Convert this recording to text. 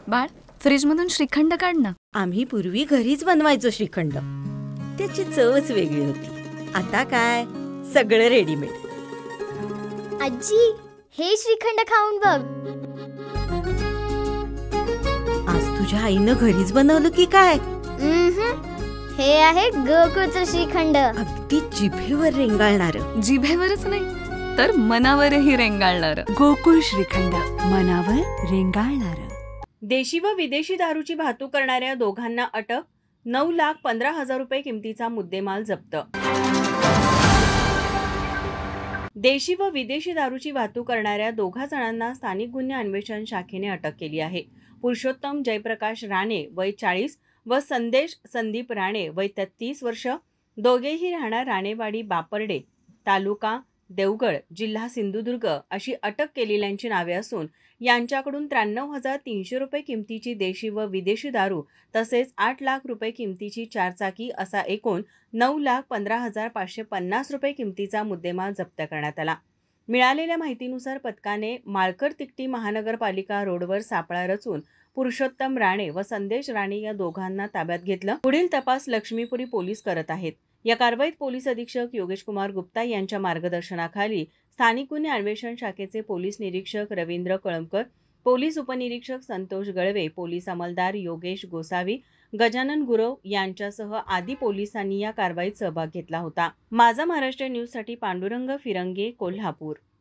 बाळ, फ्रीजमधून श्रीखंड काढ ना. आम्ही पूर्वी घरीच बनवायचो श्रीखंड. त्याची चवच वेगळी होती. आता काय सगळं रेडीमेड. आजी, हे श्रीखंड खाऊन बघ. आज तुझ्या आईनं घरीच बनवलं की काय? हे आहे गोकुळचं श्रीखंड. अगदी जिभेवर रेंगाळणार. जिभेवरच नाही तर मनावरही रेंगाळणार. गोकुळ श्रीखंड, मनावर रेंगाळणार. देशी व विदेशी दारूची वाहतूक करणाऱ्या दोघांना अटक. 9,15,000 रुपये किमतीचा मुद्देमाल जप्त. देशी व विदेशी दारूची वाहतूक करणाऱ्या दोघा जणांना स्थानिक गुन्हे अन्वेषण शाखेने अटक केली आहे. पुरुषोत्तम जयप्रकाश राणे वय 40 व संदेश संदीप राणे वय 33 वर्ष, दोघेही राहणार राणेवाडी बापर्डे, तालुका देवगड, जिल्हा सिंधुदुर्ग अशी अटक केलेल्यांची नावे असून यांच्याकडून 93,300 रुपये किमतीची देशी व विदेशी दारू तसेच 8 लाख रुपये किमतीची चारचाकी असा एकूण 9,15,550 रुपये किमतीचा मुद्देमाल जप्त करण्यात आला. मिळालेल्या माहितीनुसार पथकाने माळकर तिकटी महानगरपालिका रोडवर सापळा रचून पुरुषोत्तम राणे व संदेश राणे या दोघांना ताब्यात घेतलं. पुढील तपास लक्ष्मीपुरी पोलीस करत आहेत. या कारवाईत पोलीस अधीक्षक योगेश कुमार गुप्ता यांच्या मार्गदर्शनाखाली स्थानिक गुन्हे अन्वेषण शाखेचे पोलीस निरीक्षक रवींद्र कळमकर, पोलीस उपनिरीक्षक संतोष गळवे, पोलीस अंमलदार योगेश गोसावी, गजानन गुरव यांच्यासह आदी पोलिसांनी या कारवाईत सहभाग घेतला होता. माझा महाराष्ट्र न्यूजसाठी पांडुरंग फिरंगे, कोल्हापूर.